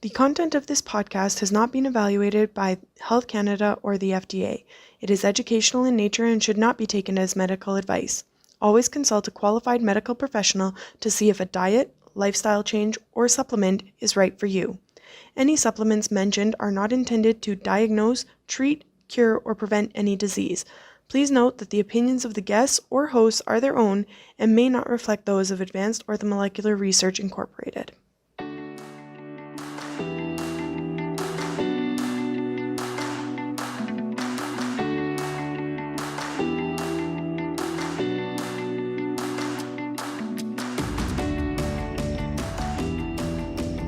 The content of this podcast has not been evaluated by Health Canada or the FDA. It is educational in nature and should not be taken as medical advice. Always consult a qualified medical professional to see if a diet, lifestyle change, or supplement is right for you. Any supplements mentioned are not intended to diagnose, treat, cure, or prevent any disease. Please note that the opinions of the guests or hosts are their own and may not reflect those of Advanced Orthomolecular Research Incorporated.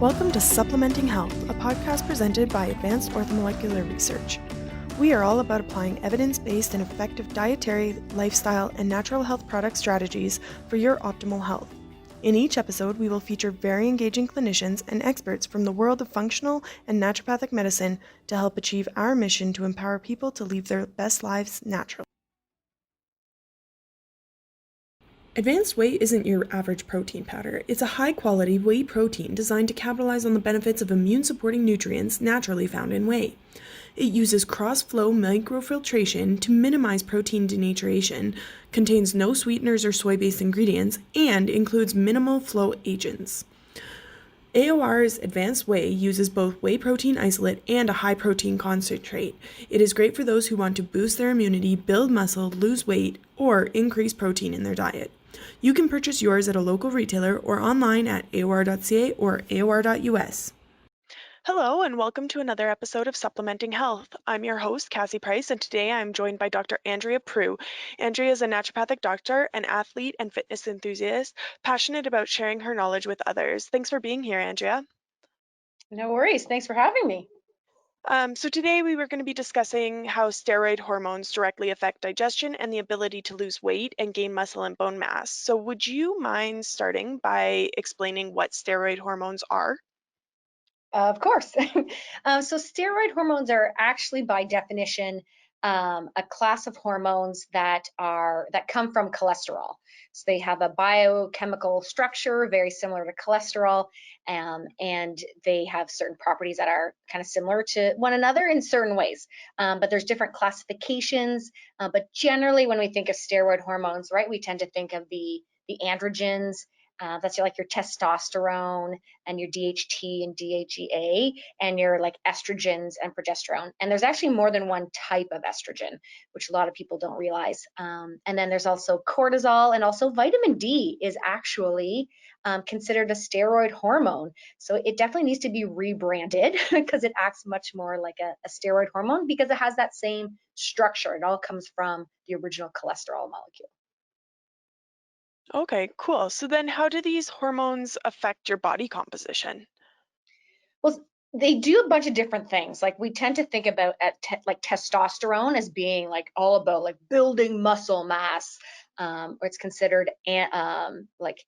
Welcome to Supplementing Health, a podcast presented by Advanced Orthomolecular Research. We are all about applying evidence-based and effective dietary, lifestyle, and natural health product strategies for your optimal health. In each episode, we will feature very engaging clinicians and experts from the world of functional and naturopathic medicine to help achieve our mission to empower people to live their best lives naturally. Advanced Whey isn't your average protein powder. It's a high-quality whey protein designed to capitalize on the benefits of immune-supporting nutrients naturally found in whey. It uses cross-flow microfiltration to minimize protein denaturation, contains no sweeteners or soy-based ingredients, and includes minimal flow agents. AOR's Advanced Whey uses both whey protein isolate and a high protein concentrate. It is great for those who want to boost their immunity, build muscle, lose weight, or increase protein in their diet. You can purchase yours at a local retailer or online at aor.ca or aor.us. Hello, and welcome to another episode of Supplementing Health. I'm your host, Cassie Price, and today I'm joined by Dr. Andrea Prue. Andrea is a naturopathic doctor, an athlete, and fitness enthusiast, passionate about sharing her knowledge with others. Thanks for being here, Andrea. No worries. Thanks for having me. So today we were going to be discussing how steroid hormones directly affect digestion and the ability to lose weight and gain muscle and bone mass. So would you mind starting by explaining what steroid hormones are? Of course. So steroid hormones are actually, by definition, a class of hormones that come from cholesterol. So they have a biochemical structure very similar to cholesterol, and they have certain properties that are kind of similar to one another in certain ways. But there's different classifications. But generally, when we think of steroid hormones, right, we tend to think of the androgens. That's like your testosterone and your DHT and DHEA and your like estrogens and progesterone. And there's actually more than one type of estrogen, which a lot of people don't realize. And then there's also cortisol, and also vitamin D is actually considered a steroid hormone. So it definitely needs to be rebranded because it acts much more like a steroid hormone because it has that same structure. It all comes from the original cholesterol molecule. Okay, cool. So then how do these hormones affect your body composition? Well, they do a bunch of different things. Like we tend to think about like testosterone as being like all about like building muscle mass, or it's considered like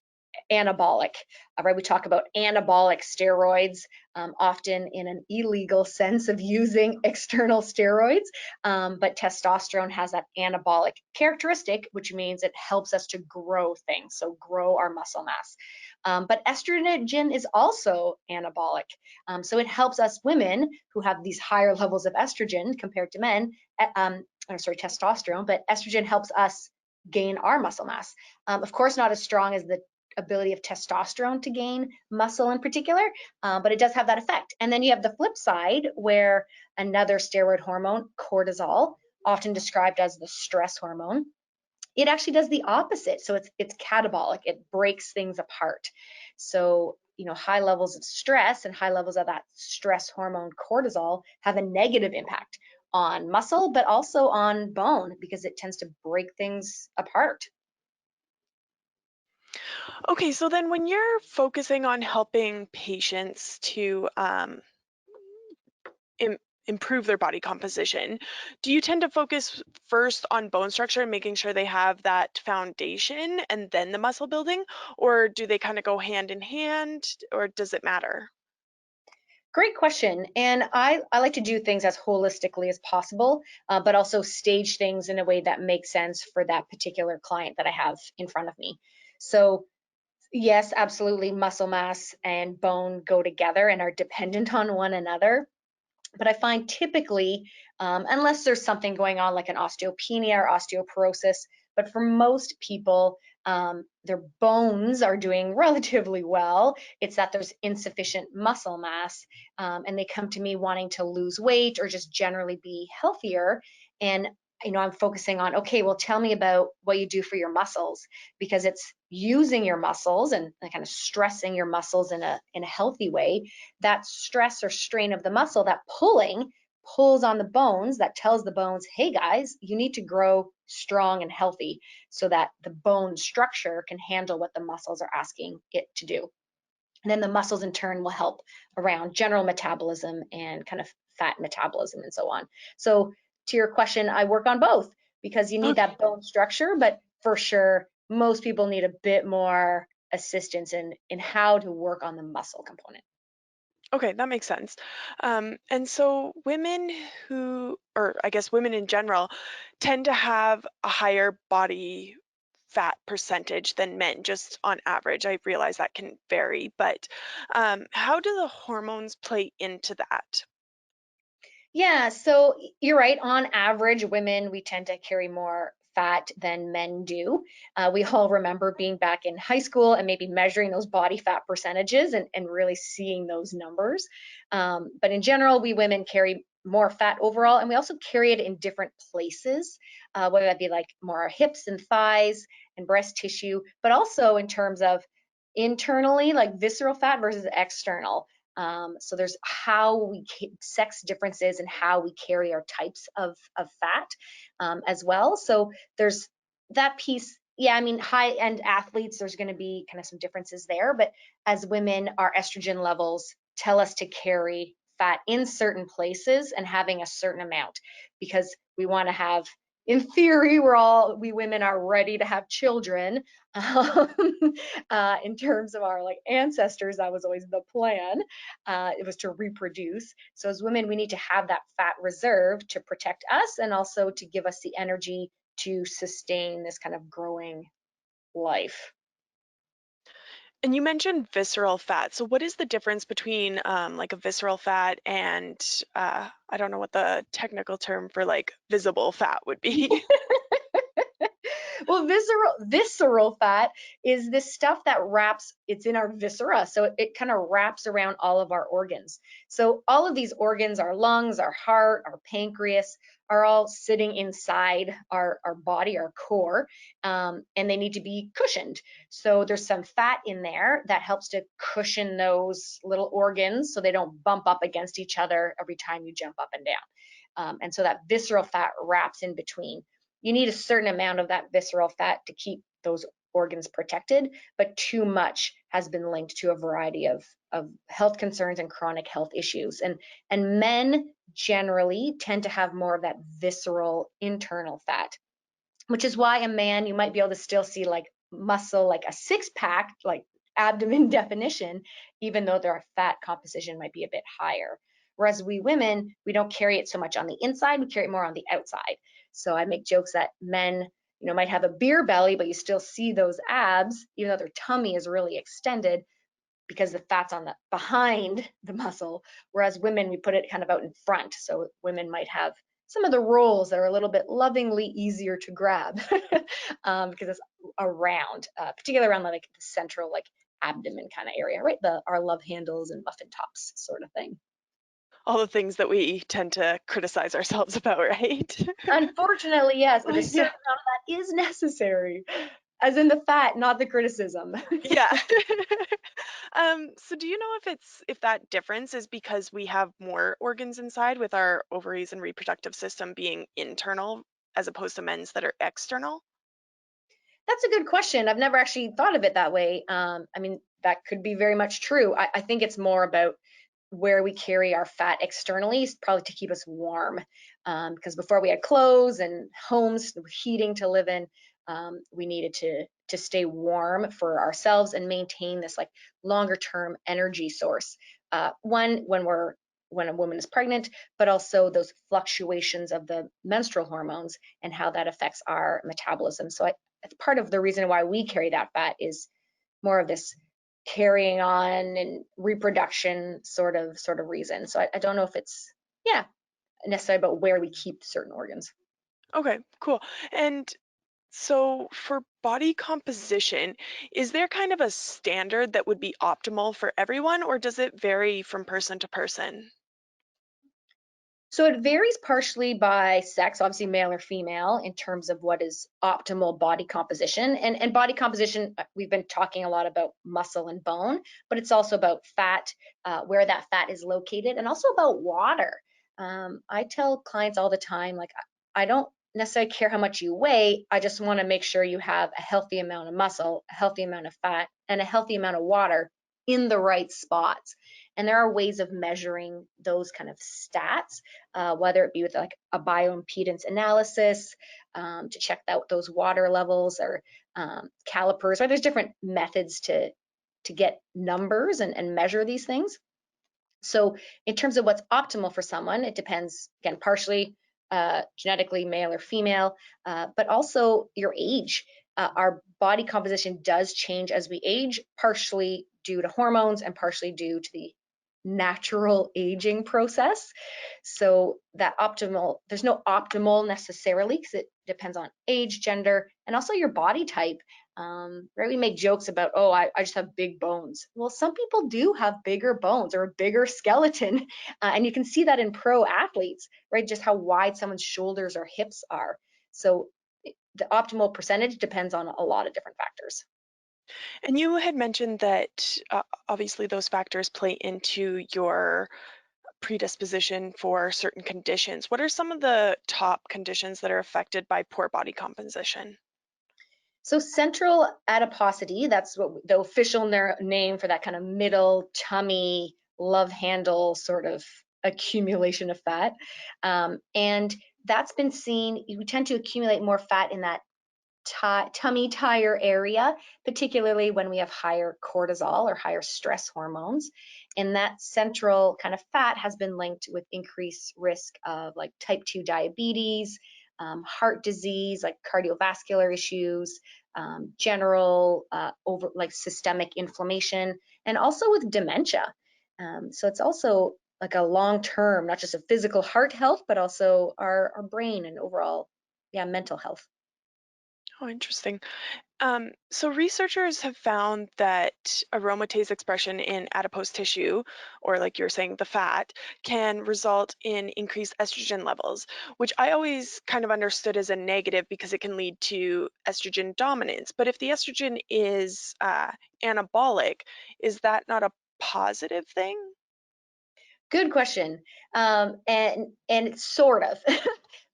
anabolic, right? We talk about anabolic steroids, often in an illegal sense of using external steroids. But testosterone has that anabolic characteristic, which means it helps us to grow things, so grow our muscle mass. But estrogen is also anabolic. So it helps us women who have these higher levels of estrogen compared to men, testosterone, but estrogen helps us gain our muscle mass. Of course, not as strong as the ability of testosterone to gain muscle in particular, but it does have that effect. And then you have the flip side where another steroid hormone, cortisol, often described as the stress hormone, it actually does the opposite. So it's catabolic. It breaks things apart. So high levels of stress and high levels of that stress hormone cortisol have a negative impact on muscle, but also on bone because it tends to break things apart. Okay, so then when you're focusing on helping patients to im improve their body composition, do you tend to focus first on bone structure and making sure they have that foundation and then the muscle building, or do they kind of go hand in hand, or does it matter? Great question. And I like to do things as holistically as possible, but also stage things in a way that makes sense for that particular client that I have in front of me. So Yes, absolutely. Muscle mass and bone go together and are dependent on one another. But I find typically, unless there's something going on like an osteopenia or osteoporosis, but for most people, their bones are doing relatively well. It's that there's insufficient muscle mass, and they come to me wanting to lose weight or just generally be healthier. And I'm focusing on, okay, well, tell me about what you do for your muscles, because it's using your muscles and kind of stressing your muscles in a healthy way. That stress or strain of the muscle, that pulling, pulls on the bones, that tells the bones, hey guys, you need to grow strong and healthy so that the bone structure can handle what the muscles are asking it to do. And then the muscles in turn will help around general metabolism and kind of fat metabolism and so on. So to your question, I work on both because you need Okay. that bone structure, but for sure, most people need a bit more assistance in how to work on the muscle component. Okay, that makes sense. And so women who, or I guess women in general, tend to have a higher body fat percentage than men, just on average. I realize that can vary, but how do the hormones play into that? Yeah, so you're right. On average, women, we tend to carry more fat than men do. We all remember being back in high school and maybe measuring those body fat percentages and really seeing those numbers. But in general, we women carry more fat overall, and we also carry it in different places, whether that be like more our hips and thighs and breast tissue, but also in terms of internally, like visceral fat versus external. So there's how we sex differences and how we carry our types of fat as well. So there's that piece. Yeah, I mean, high end athletes, there's going to be kind of some differences there. But as women, our estrogen levels tell us to carry fat in certain places and having a certain amount because we want to have, in theory, we women are ready to have children. Um, in terms of our like ancestors, that was always the plan. It was to reproduce. So as women, we need to have that fat reserve to protect us and also to give us the energy to sustain this kind of growing life. And you mentioned visceral fat. So what is the difference between like a visceral fat and I don't know what the technical term for like visible fat would be? Well, visceral fat is this stuff that wraps, it's in our viscera. So it kind of wraps around all of our organs. So all of these organs, our lungs, our heart, our pancreas, are all sitting inside our body, our core, and they need to be cushioned. So there's some fat in there that helps to cushion those little organs so they don't bump up against each other every time you jump up and down. And so that visceral fat wraps in between. You need a certain amount of that visceral fat to keep those organs protected, but too much has been linked to a variety of health concerns and chronic health issues. And men generally tend to have more of that visceral internal fat, which is why a man, you might be able to still see like muscle, like a six pack, like abdomen definition, even though their fat composition might be a bit higher. Whereas we women, we don't carry it so much on the inside, we carry it more on the outside. So I make jokes that men, might have a beer belly, but you still see those abs, even though their tummy is really extended because the fat's on the behind the muscle. Whereas women, we put it kind of out in front. So women might have some of the rolls that are a little bit lovingly easier to grab because it's around, particularly around like the central like abdomen kind of area, right? Our love handles and muffin tops sort of thing. All the things that we tend to criticize ourselves about, right? Unfortunately, yes, but a Yeah. certain amount of that is necessary, as in the fat, not the criticism. Yeah. So do you know if that difference is because we have more organs inside with our ovaries and reproductive system being internal as opposed to men's that are external? That's a good question. I've never actually thought of it that way. I mean, that could be very much true. I think it's more about where we carry our fat externally, probably to keep us warm. Because before we had clothes and homes, heating to live in, we needed to stay warm for ourselves and maintain this like longer term energy source. One when a woman is pregnant, but also those fluctuations of the menstrual hormones and how that affects our metabolism. So it's part of the reason why we carry that fat is more of this carrying on and reproduction sort of reason. So I don't know if it's, yeah, necessarily about where we keep certain organs. Okay, cool. And so for body composition, is there kind of a standard that would be optimal for everyone, or does it vary from person to person? So it varies partially by sex, obviously male or female, in terms of what is optimal body composition. And body composition, we've been talking a lot about muscle and bone, but it's also about fat, where that fat is located, and also about water. I tell clients all the time, like, I don't necessarily care how much you weigh. I just want to make sure you have a healthy amount of muscle, a healthy amount of fat, and a healthy amount of water in the right spots. And there are ways of measuring those kind of stats, whether it be with like a bioimpedance analysis, to check out those water levels, or calipers, or there's different methods to get numbers and measure these things. So in terms of what's optimal for someone, it depends, again, partially genetically male or female, but also your age. Our body composition does change as we age, partially due to hormones and partially due to the natural aging process. So that optimal, there's no optimal necessarily, because it depends on age, gender, and also your body type. Right? We make jokes about, oh, I just have big bones. Well, some people do have bigger bones or a bigger skeleton. And you can see that in pro athletes, right? Just how wide someone's shoulders or hips are. So the optimal percentage depends on a lot of different factors. And you had mentioned that obviously those factors play into your predisposition for certain conditions. What are some of the top conditions that are affected by poor body composition? So central adiposity, that's what the official name for that kind of middle tummy love handle sort of accumulation of fat. And that's been seen, you tend to accumulate more fat in that tummy tire area, particularly when we have higher cortisol or higher stress hormones. And that central kind of fat has been linked with increased risk of like type 2 diabetes, heart disease, like cardiovascular issues, general over like systemic inflammation, and also with dementia. So it's also like a long term, not just a physical heart health, but also our brain and overall, yeah, mental health. Oh, interesting. So researchers have found that aromatase expression in adipose tissue, or like you're saying, the fat, can result in increased estrogen levels, which I always kind of understood as a negative because it can lead to estrogen dominance. But if the estrogen is anabolic, is that not a positive thing? Good question. And it's sort of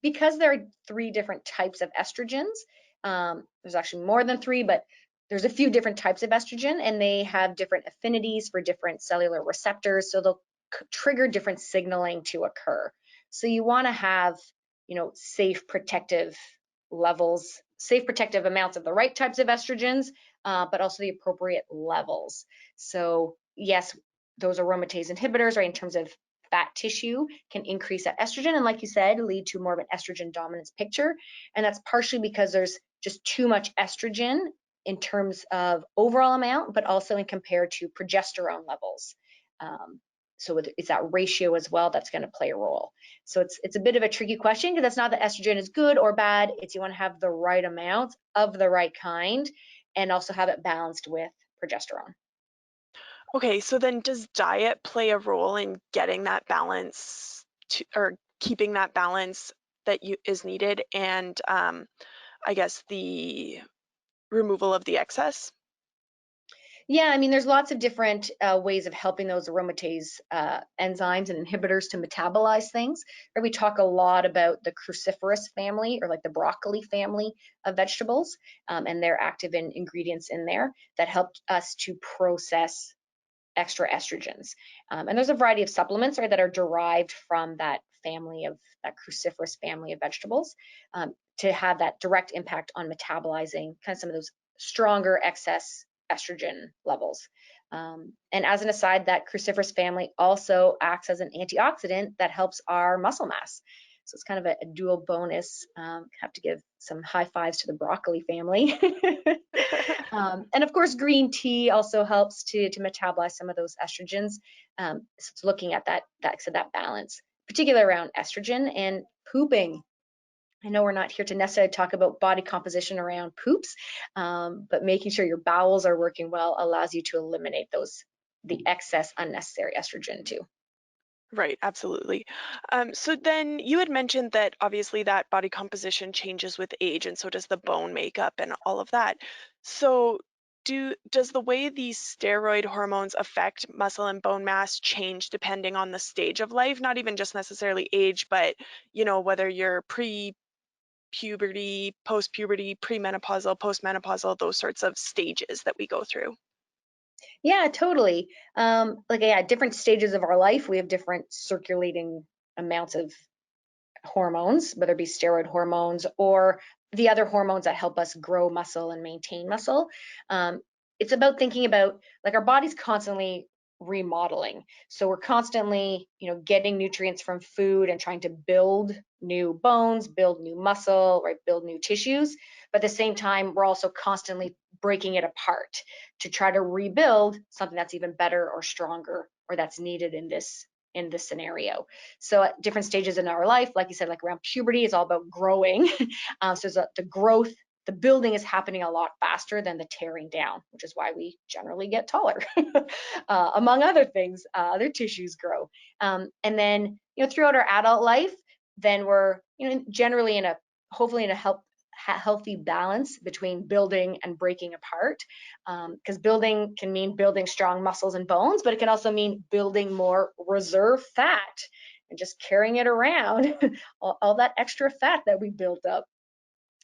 because there are three different types of estrogens. There's actually more than three, but there's a few different types of estrogen, and they have different affinities for different cellular receptors. So they'll trigger different signaling to occur. So you want to have, safe protective levels, safe protective amounts of the right types of estrogens, but also the appropriate levels. So yes, those aromatase inhibitors, right, in terms of fat tissue, can increase that estrogen, and like you said, lead to more of an estrogen dominance picture. And that's partially because there's just too much estrogen in terms of overall amount, but also in compared to progesterone levels. So it's that ratio as well that's going to play a role. So it's a bit of a tricky question, because it's not that estrogen is good or bad. It's you want to have the right amount of the right kind, and also have it balanced with progesterone. Okay, so then does diet play a role in getting that balance to, or keeping that balance that you is needed, and I guess the removal of the excess? Yeah, I mean, there's lots of different ways of helping those aromatase enzymes and inhibitors to metabolize things. Right? We talk a lot about the cruciferous family, or like the broccoli family of vegetables, and they're active in ingredients in there that help us to process extra estrogens. And there's a variety of supplements, right, that are derived from that family of that cruciferous family of vegetables, to have that direct impact on metabolizing kind of some of those stronger excess estrogen levels. And as an aside, that cruciferous family also acts as an antioxidant that helps our muscle mass. So it's kind of a dual bonus. Have to give some high fives to the broccoli family. And of course, green tea also helps to metabolize some of those estrogens. So it's looking at that balance, particularly around estrogen and pooping. I know we're not here to necessarily talk about body composition around poops, but making sure your bowels are working well allows you to eliminate the excess unnecessary estrogen too. Right, absolutely. So then you had mentioned that obviously that body composition changes with age, and so does the bone makeup and all of that. So does the way these steroid hormones affect muscle and bone mass change depending on the stage of life? Not even just necessarily age, but whether you're pre-puberty, post-puberty, premenopausal, postmenopausal, those sorts of stages that we go through. Yeah, totally. Like yeah, different stages of our life, we have different circulating amounts of hormones, whether it be steroid hormones or the other hormones that help us grow muscle and maintain muscle. Um, it's about thinking about like our body's constantly remodeling. So we're constantly, getting nutrients from food and trying to build new bones, build new muscle, right, build new tissues. But at the same time, we're also constantly breaking it apart to try to rebuild something that's even better or stronger or that's needed in this scenario. So at different stages in our life, like you said, like around puberty, it's all about growing. So the growth, the building is happening a lot faster than the tearing down, which is why we generally get taller. Among other things, other tissues grow. And then, throughout our adult life, then we're, generally hopefully in a healthy balance between building and breaking apart, because building can mean building strong muscles and bones, but it can also mean building more reserve fat and just carrying it around, all that extra fat that we built up.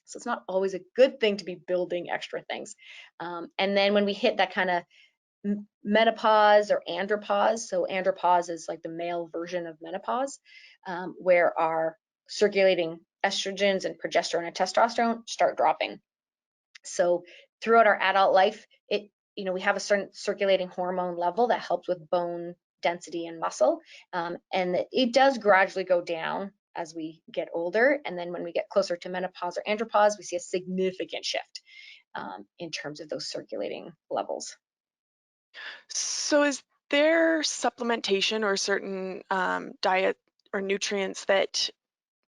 So it's not always a good thing to be building extra things. And then when we hit that kind of menopause or andropause, so andropause is like the male version of menopause, where our circulating estrogens and progesterone and testosterone start dropping. So throughout our adult life, we have a certain circulating hormone level that helps with bone density and muscle, and it does gradually go down as we get older. And then when we get closer to menopause or andropause, we see a significant shift in terms of those circulating levels. So is there supplementation or certain diet or nutrients that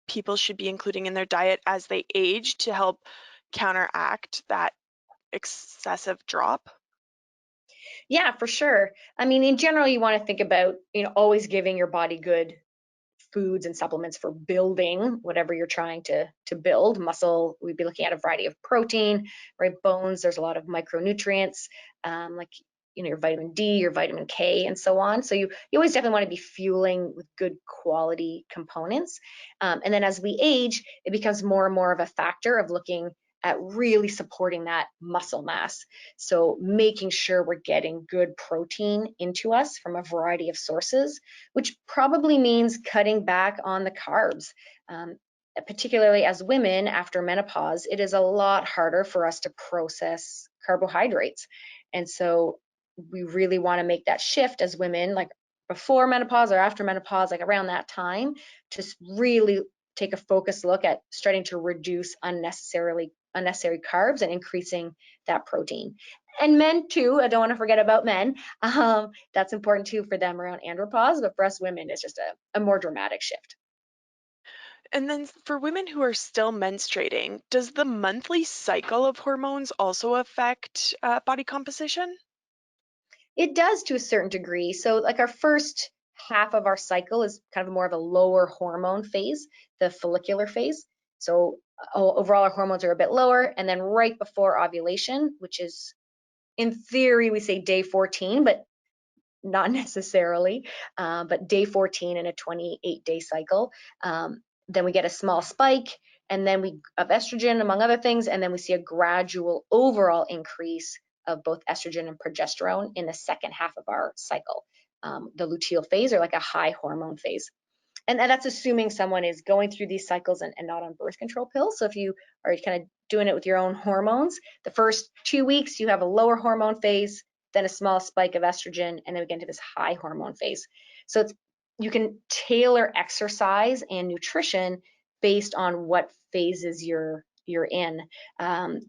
people should be including in their diet as they age to help counteract that excessive drop? Yeah, for sure. I mean, in general, you want to think about, always giving your body good foods and supplements for building whatever you're trying to build. Muscle, we'd be looking at a variety of protein, right? Bones, there's a lot of micronutrients, like your vitamin D, your vitamin K, and so on. So you always definitely want to be fueling with good quality components. And then as we age, it becomes more and more of a factor of looking at really supporting that muscle mass. So making sure we're getting good protein into us from a variety of sources, which probably means cutting back on the carbs. Particularly as women after menopause, it is a lot harder for us to process carbohydrates. And so we really want to make that shift as women, like before menopause or after menopause, like around that time, to really take a focused look at starting to reduce unnecessary carbs and increasing that protein. And men too, I don't want to forget about men. That's important too for them around andropause, but for us women, it's just a more dramatic shift. And then for women who are still menstruating, does the monthly cycle of hormones also affect body composition? It does to a certain degree. So like our first half of our cycle is kind of more of a lower hormone phase, the follicular phase. So overall our hormones are a bit lower. And then right before ovulation, which is in theory, we say day 14, but not necessarily, but day 14 in a 28-day cycle. Then we get a small spike, and then of estrogen, among other things, and then we see a gradual overall increase of both estrogen and progesterone in the second half of our cycle, the luteal phase, or like a high hormone phase. And that's assuming someone is going through these cycles and not on birth control pills. So if you are kind of doing it with your own hormones, the first 2 weeks you have a lower hormone phase, then a small spike of estrogen, and then we get into this high hormone phase. So it's you can tailor exercise and nutrition based on what phases you're in.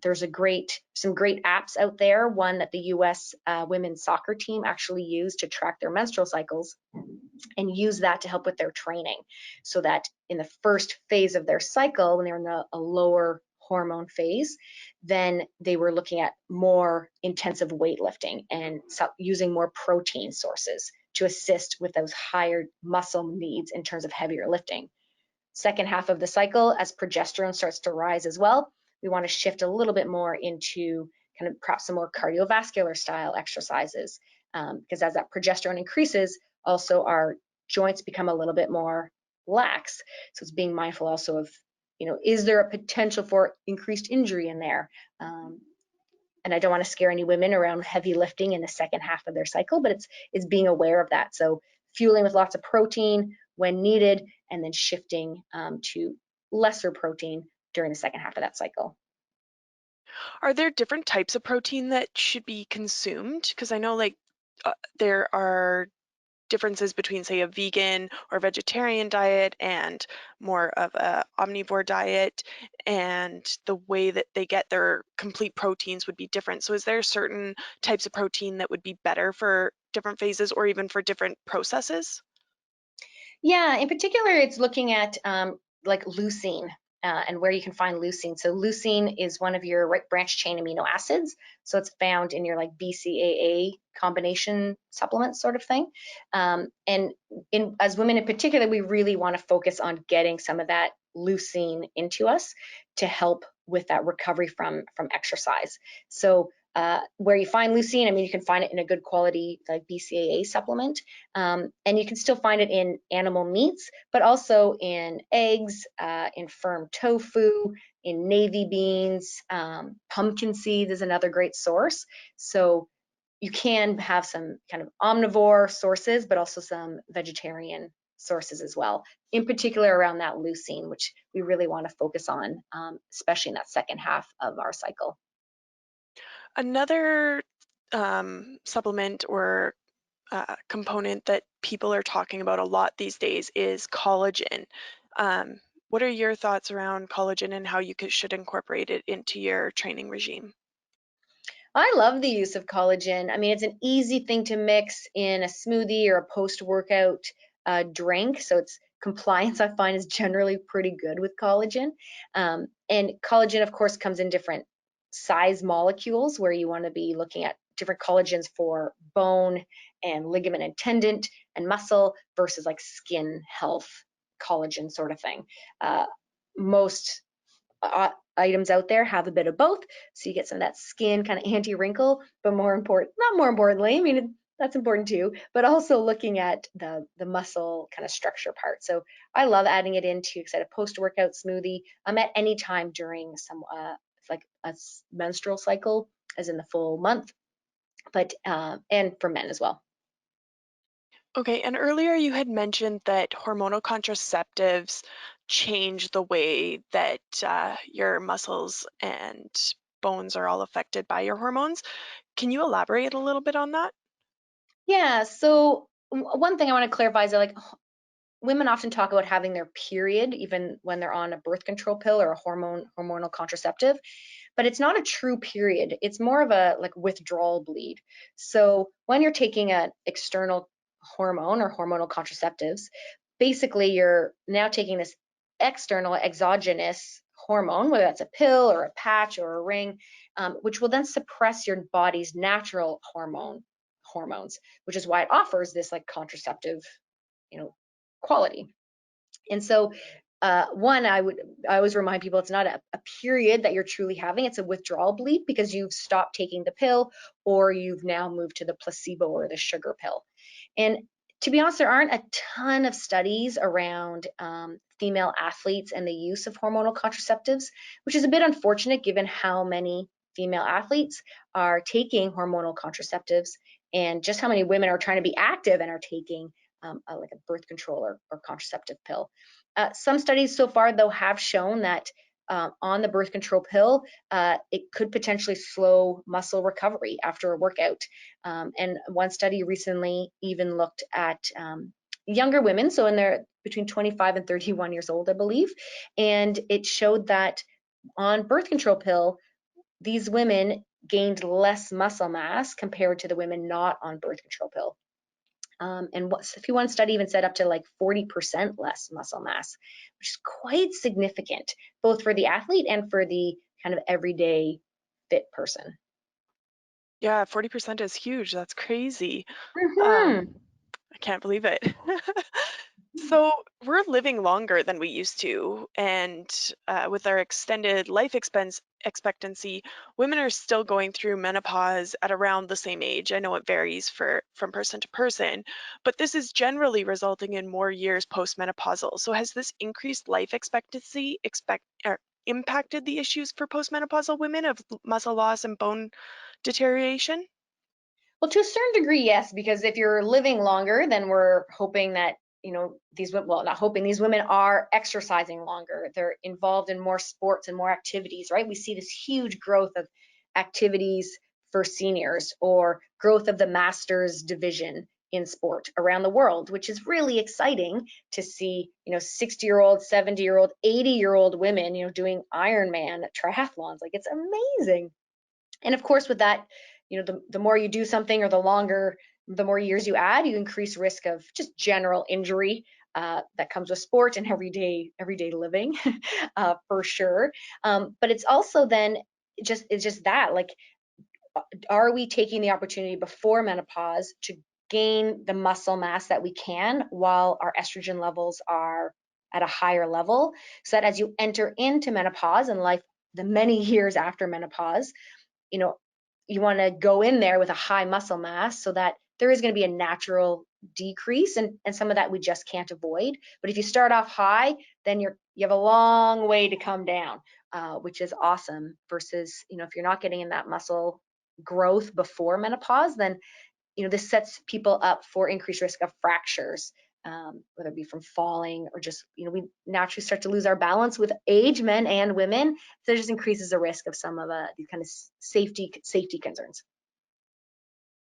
There's some great apps out there. One that the U.S. Women's soccer team actually used to track their menstrual cycles, and use that to help with their training, so that in the first phase of their cycle, when they're in a lower hormone phase, then they were looking at more intensive weightlifting and using more protein sources to assist with those higher muscle needs in terms of heavier lifting. Second half of the cycle, as progesterone starts to rise as well, we want to shift a little bit more into kind of perhaps some more cardiovascular style exercises, because as that progesterone increases, also our joints become a little bit more lax. So it's being mindful also of, is there a potential for increased injury in there? And I don't want to scare any women around heavy lifting in the second half of their cycle, but it's being aware of that. So fueling with lots of protein when needed, and then shifting to lesser protein during the second half of that cycle. Are there different types of protein that should be consumed? Because I know there are differences between, say, a vegan or vegetarian diet and more of a omnivore diet, and the way that they get their complete proteins would be different. So is there certain types of protein that would be better for different phases or even for different processes? Yeah, in particular, it's looking at like leucine and where you can find leucine. So leucine is one of your right branch chain amino acids. So it's found in your like BCAA combination supplements sort of thing. And as women in particular, we really want to focus on getting some of that leucine into us to help with that recovery from exercise. So where you find leucine, I mean, you can find it in a good quality like BCAA supplement, and you can still find it in animal meats, but also in eggs, in firm tofu, in navy beans, pumpkin seeds is another great source. So you can have some kind of omnivore sources, but also some vegetarian sources as well, in particular around that leucine, which we really want to focus on, especially in that second half of our cycle. Another supplement or component that people are talking about a lot these days is collagen. What are your thoughts around collagen and how you should incorporate it into your training regime? I love the use of collagen. I mean, it's an easy thing to mix in a smoothie or a post-workout drink. So it's compliance, I find, is generally pretty good with collagen. And collagen, of course, comes in different size molecules, where you want to be looking at different collagens for bone and ligament and tendon and muscle versus like skin health collagen sort of thing. Most items out there have a bit of both, so you get some of that skin kind of anti-wrinkle, but not more importantly, I mean, that's important too, but also looking at the muscle kind of structure part. So I love adding it into a post-workout smoothie at any time during some like a menstrual cycle, as in the full month, but and for men as well. Okay, and earlier you had mentioned that hormonal contraceptives change the way that your muscles and bones are all affected by your hormones. Can you elaborate a little bit on that? Yeah, so one thing I want to clarify is that like women often talk about having their period even when they're on a birth control pill or a hormonal contraceptive, but it's not a true period. It's more of a like withdrawal bleed. So when you're taking an external hormone or hormonal contraceptives, basically you're now taking this external exogenous hormone, whether that's a pill or a patch or a ring, which will then suppress your body's natural hormones, which is why it offers this like contraceptive, you know, quality. And so one, I always remind people it's not a period that you're truly having, it's a withdrawal bleed because you've stopped taking the pill or you've now moved to the placebo or the sugar pill. And to be honest, there aren't a ton of studies around female athletes and the use of hormonal contraceptives, which is a bit unfortunate given how many female athletes are taking hormonal contraceptives and just how many women are trying to be active and are taking like a birth control or contraceptive pill. Some studies so far, though, have shown that on the birth control pill, it could potentially slow muscle recovery after a workout. And one study recently even looked at younger women, so in their between 25 and 31 years old, I believe, and it showed that on birth control pill, these women gained less muscle mass compared to the women not on birth control pill. And if you one study even said up to like 40% less muscle mass, which is quite significant, both for the athlete and for the kind of everyday fit person. Yeah, 40% is huge. That's crazy. Mm-hmm. I can't believe it. So we're living longer than we used to, and with our extended life expectancy, women are still going through menopause at around the same age. I know it varies from person to person, but this is generally resulting in more years postmenopausal. So has this increased life expectancy impacted the issues for postmenopausal women of muscle loss and bone deterioration? Well, to a certain degree, yes, because if you're living longer, then we're hoping that, these women, well, not hoping, these women are exercising longer. They're involved in more sports and more activities, right? We see this huge growth of activities for seniors or growth of the masters division in sport around the world, which is really exciting to see, 60-year-old, 70-year-old, 80-year-old women, doing Ironman triathlons. Like, it's amazing. And of course, with that, the more you do something or the more years you add, you increase risk of just general injury that comes with sport and everyday living, for sure. But it's also then it's just that, like, are we taking the opportunity before menopause to gain the muscle mass that we can while our estrogen levels are at a higher level, so that as you enter into menopause and life, the many years after menopause, you know, you want to go in there with a high muscle mass so that there is going to be a natural decrease, and some of that we just can't avoid. But if you start off high, then you have a long way to come down, which is awesome. Versus, if you're not getting in that muscle growth before menopause, then this sets people up for increased risk of fractures, whether it be from falling or just, we naturally start to lose our balance with age, men and women. So it just increases the risk of some of these kind of safety concerns.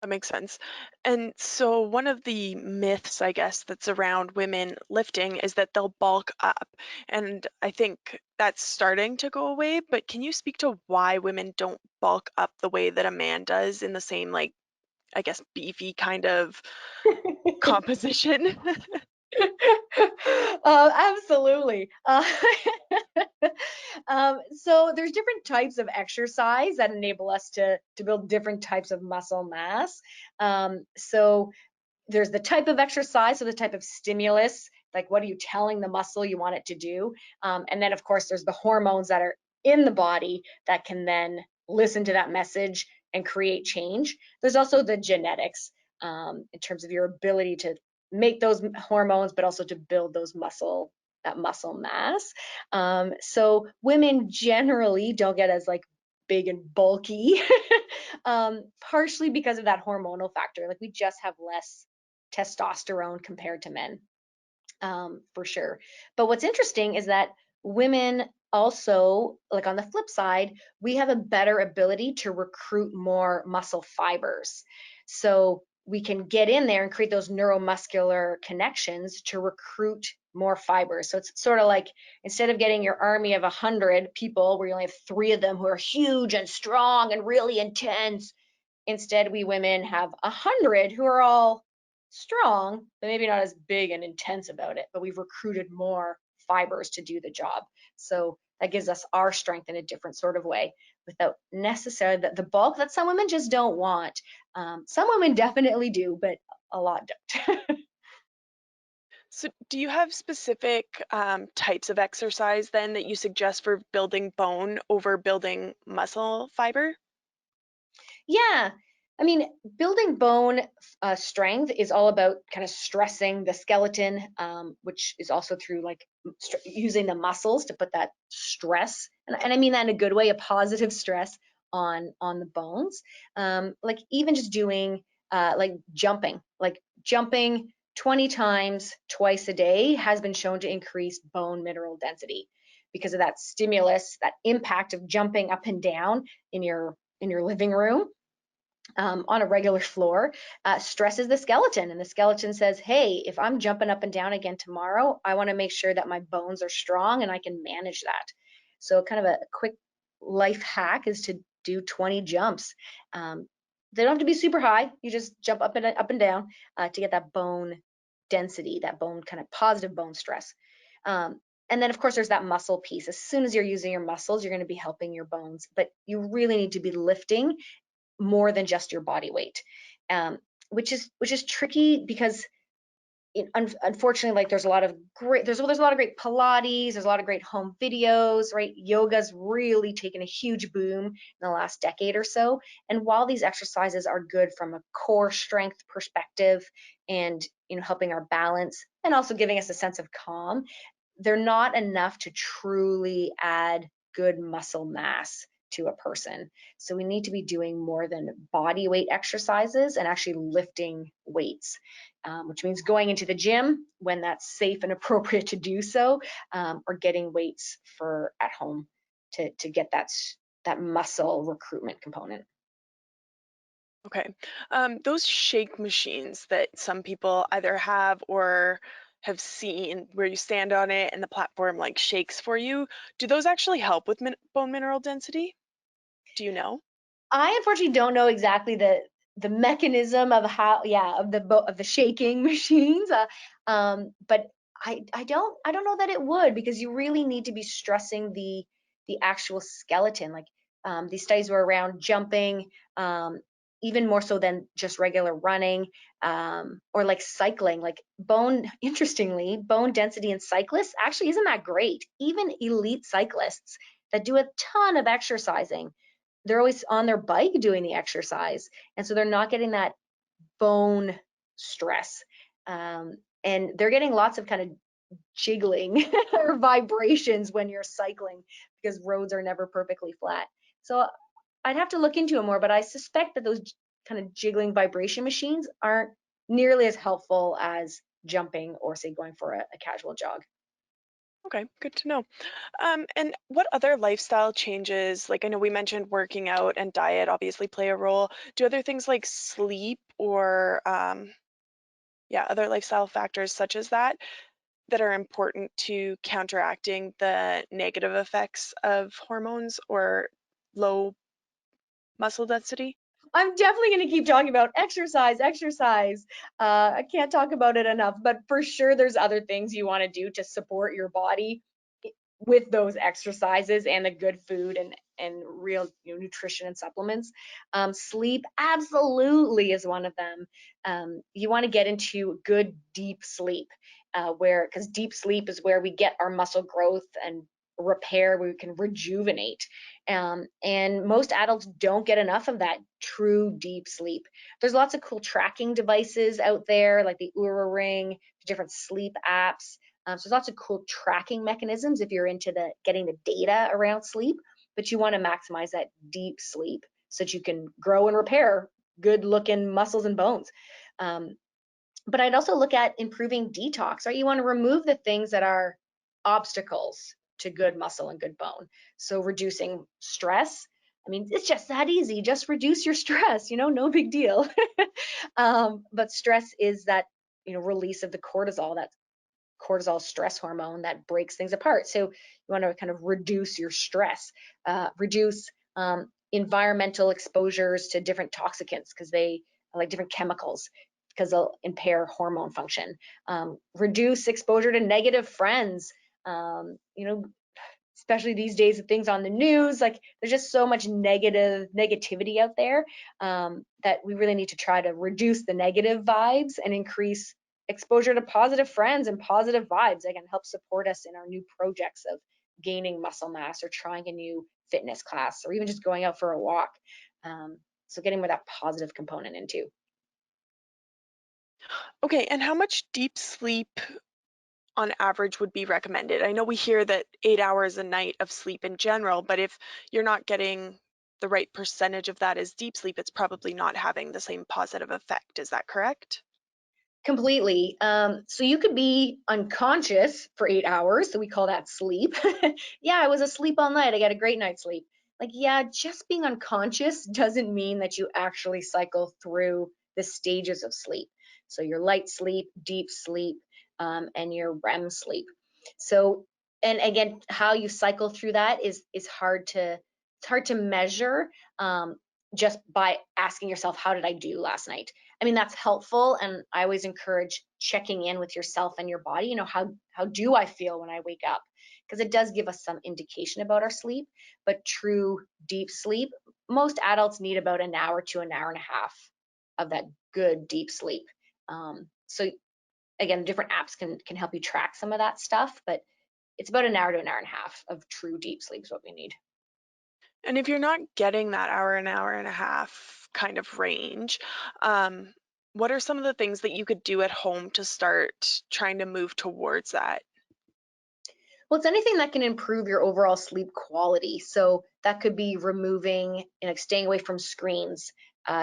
That makes sense. And so one of the myths, I guess, that's around women lifting is that they'll bulk up. And I think that's starting to go away, but can you speak to why women don't bulk up the way that a man does in the same, like, I guess, beefy kind of composition? Absolutely. So there's different types of exercise that enable us to build different types of muscle mass. So there's the type of exercise, so the type of stimulus, like what are you telling the muscle you want it to do? And then of course there's the hormones that are in the body that can then listen to that message and create change. There's also the genetics, in terms of your ability to make those hormones, but also to build that muscle mass. So women generally don't get as like big and bulky, partially because of that hormonal factor. Like, we just have less testosterone compared to men, for sure. But what's interesting is that women also, like on the flip side, we have a better ability to recruit more muscle fibers. So we can get in there and create those neuromuscular connections to recruit more fibers. So it's sort of like, instead of getting your army of 100 people where you only have 3 of them who are huge and strong and really intense, instead we women have 100 who are all strong, but maybe not as big and intense about it, but we've recruited more fibers to do the job. So that gives us our strength in a different sort of way, without necessarily the bulk that some women just don't want. Some women definitely do, but a lot don't. So do you have specific types of exercise then that you suggest for building bone over building muscle fiber? Yeah. I mean, building bone strength is all about kind of stressing the skeleton, which is also through like using the muscles to put that stress, and I mean that in a good way, a positive stress on the bones. Like even just doing like jumping 20 times twice a day has been shown to increase bone mineral density because of that stimulus, that impact of jumping up and down in your living room. on a regular floor, stresses the skeleton. And the skeleton says, hey, if I'm jumping up and down again tomorrow, I want to make sure that my bones are strong and I can manage that. So kind of a quick life hack is to do 20 jumps. They don't have to be super high. You just jump up and down to get that bone density, that bone kind of positive bone stress. And then of course there's that muscle piece. As soon as you're using your muscles, you're going to be helping your bones, but you really need to be lifting more than just your body weight, um, which is tricky because unfortunately, like there's a lot of great there's a lot of great Pilates, there's a lot of great home videos, right? Yoga's really taken a huge boom in the last decade or so. And while these exercises are good from a core strength perspective and helping our balance and also giving us a sense of calm, they're not enough to truly add good muscle mass to a person. So we need to be doing more than body weight exercises and actually lifting weights, which means going into the gym when that's safe and appropriate to do so, or getting weights for at home to get that muscle recruitment component. Okay. Those shake machines that some people either have or have seen where you stand on it and the platform like shakes for you, do those actually help with bone mineral density? Do you know? I unfortunately don't know exactly the mechanism of how, yeah, of the shaking machines, but I don't know that it would, because you really need to be stressing the actual skeleton. Like these studies were around jumping, even more so than just regular running, or like cycling. Like interestingly, bone density in cyclists actually isn't that great. Even elite cyclists that do a ton of exercising, they're always on their bike doing the exercise, and so they're not getting that bone stress, and they're getting lots of kind of jiggling or vibrations when you're cycling because roads are never perfectly flat. So I'd have to look into it more, but I suspect that those kind of jiggling vibration machines aren't nearly as helpful as jumping or say going for a casual jog. Okay, good to know. And what other lifestyle changes, like I know we mentioned working out and diet obviously play a role. Do other things like sleep or yeah, other lifestyle factors such as that are important to counteracting the negative effects of hormones or low muscle density? I'm definitely going to keep talking about exercise, exercise. I can't talk about it enough, but for sure, there's other things you want to do to support your body with those exercises and the good food and real nutrition and supplements. Sleep absolutely is one of them. You want to get into good deep sleep, because deep sleep is where we get our muscle growth and repair, where we can rejuvenate. And most adults don't get enough of that true deep sleep. There's lots of cool tracking devices out there, like the Oura Ring, different sleep apps. So there's lots of cool tracking mechanisms if you're into getting the data around sleep, but you want to maximize that deep sleep so that you can grow and repair good looking muscles and bones. Um, but I'd also look at improving detox, right? You want to remove the things that are obstacles to good muscle and good bone. So reducing stress. I mean, it's just that easy. Just reduce your stress, no big deal. But stress is that, release of the cortisol, that cortisol stress hormone that breaks things apart. So you want to kind of reduce your stress, reduce environmental exposures to different toxicants, because they like different chemicals, because they'll impair hormone function. Reduce exposure to negative friends. Especially these days with things on the news, like there's just so much negativity out there, that we really need to try to reduce the negative vibes and increase exposure to positive friends and positive vibes that can help support us in our new projects of gaining muscle mass or trying a new fitness class or even just going out for a walk. So getting with that positive component into. Okay, and how much deep sleep on average would be recommended? I know we hear that 8 hours a night of sleep in general, but if you're not getting the right percentage of that as deep sleep, it's probably not having the same positive effect. Is that correct? Completely. So you could be unconscious for 8 hours. So we call that sleep. Yeah, I was asleep all night. I got a great night's sleep. like, yeah, just being unconscious doesn't mean that you actually cycle through the stages of sleep. So your light sleep, deep sleep, and your REM sleep. So, and again, how you cycle through that is hard to, it's hard to measure, just by asking yourself, how did I do last night? I mean, that's helpful, and I always encourage checking in with yourself and your body. How do I feel when I wake up? Because it does give us some indication about our sleep. But true deep sleep, most adults need about an hour to an hour and a half of that good deep sleep. So again, different apps can help you track some of that stuff, but it's about an hour to an hour and a half of true deep sleep is what we need. And if you're not getting that hour and a half kind of range, um, what are some of the things that you could do at home to start trying to move towards that? Well, it's anything that can improve your overall sleep quality. So that could be removing, staying away from screens,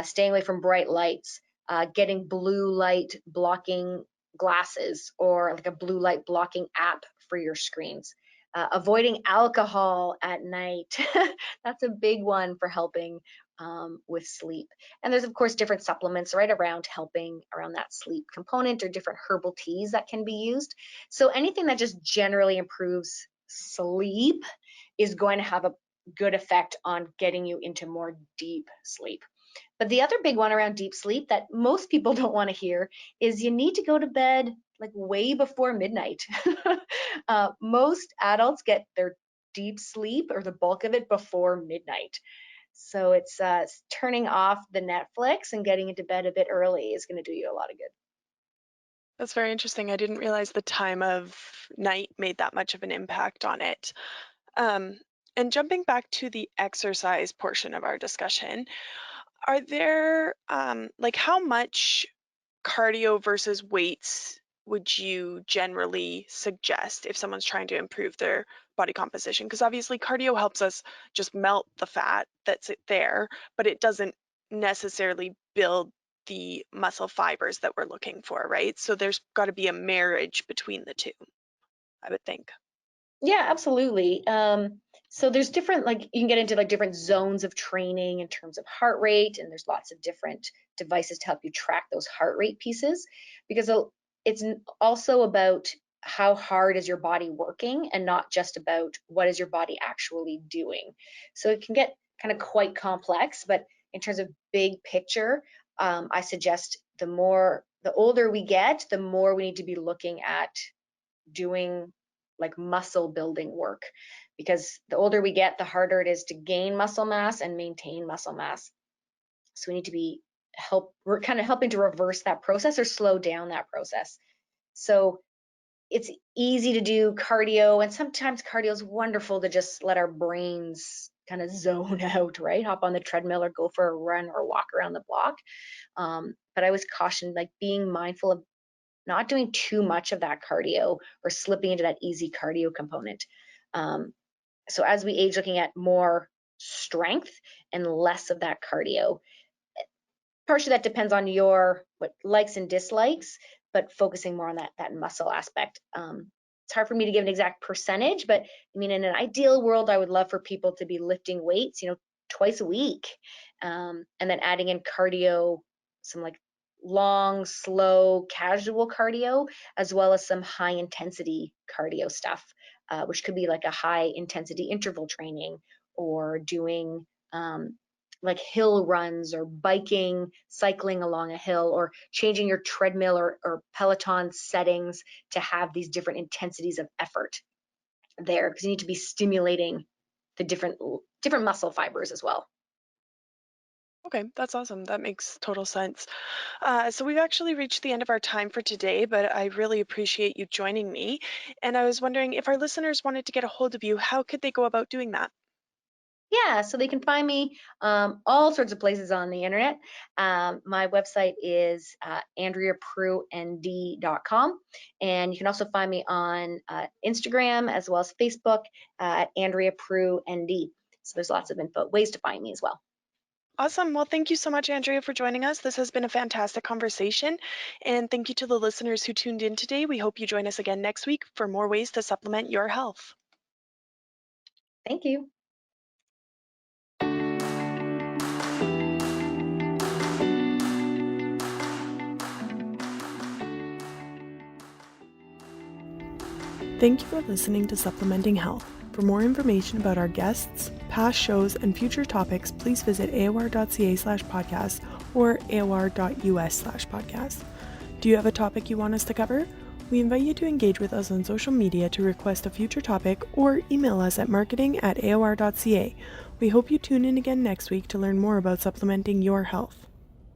staying away from bright lights, getting blue light blocking glasses or like a blue light blocking app for your screens. Avoiding alcohol at night. That's a big one for helping with sleep. And there's, of course, different supplements right around helping around that sleep component or different herbal teas that can be used. So anything that just generally improves sleep is going to have a good effect on getting you into more deep sleep. But the other big one around deep sleep that most people don't want to hear is you need to go to bed like way before midnight. Most adults get their deep sleep or the bulk of it before midnight. So it's turning off the Netflix and getting into bed a bit early is going to do you a lot of good. That's very interesting. I didn't realize the time of night made that much of an impact on it. Um, and jumping back to the exercise portion of our discussion, are there like how much cardio versus weights would you generally suggest if someone's trying to improve their body composition? Because obviously cardio helps us just melt the fat that's there, but it doesn't necessarily build the muscle fibers that we're looking for, right? So there's got to be a marriage between the two, I would think. Yeah, absolutely. So there's different, like you can get into like different zones of training in terms of heart rate, and there's lots of different devices to help you track those heart rate pieces because also about how hard is your body working and not just about what is your body actually doing. So it can get kind of quite complex, but in terms of big picture, I suggest the older we get, the more we need to be looking at doing like muscle building work because the older we get, the harder it is to gain muscle mass and maintain muscle mass. So we need to we're kind of helping to reverse that process or slow down that process. So it's easy to do cardio, and sometimes cardio is wonderful to just let our brains kind of zone out, right? Hop on the treadmill or go for a run or walk around the block. But I always caution like being mindful of not doing too much of that cardio or slipping into that easy cardio component. Um, so as we age, looking at more strength and less of that cardio. Partially that depends on your what likes and dislikes, but focusing more on that muscle aspect. It's hard for me to give an exact percentage, but I mean, in an ideal world, I would love for people to be lifting weights, twice a week, and then adding in cardio, some like long, slow, casual cardio, as well as some high intensity cardio stuff, which could be like a high intensity interval training or doing like hill runs or biking, cycling along a hill, or changing your treadmill or Peloton settings to have these different intensities of effort there because you need to be stimulating the different muscle fibers as well. Okay, that's awesome. That makes total sense. So we've actually reached the end of our time for today, but I really appreciate you joining me. And I was wondering if our listeners wanted to get a hold of you, how could they go about doing that? Yeah, so they can find me all sorts of places on the internet. My website is AndreaPrueND.com, and you can also find me on Instagram as well as Facebook at Andrea Prue ND. So there's lots of ways to find me as well. Awesome. Well, thank you so much, Andrea, for joining us. This has been a fantastic conversation. And thank you to the listeners who tuned in today. We hope you join us again next week for more ways to supplement your health. Thank you. Thank you for listening to Supplementing Health. For more information about our guests, past shows, and future topics, please visit aor.ca/podcast or aor.us/podcast. Do you have a topic you want us to cover? We invite you to engage with us on social media to request a future topic or email us at marketing@aor.ca. We hope you tune in again next week to learn more about supplementing your health.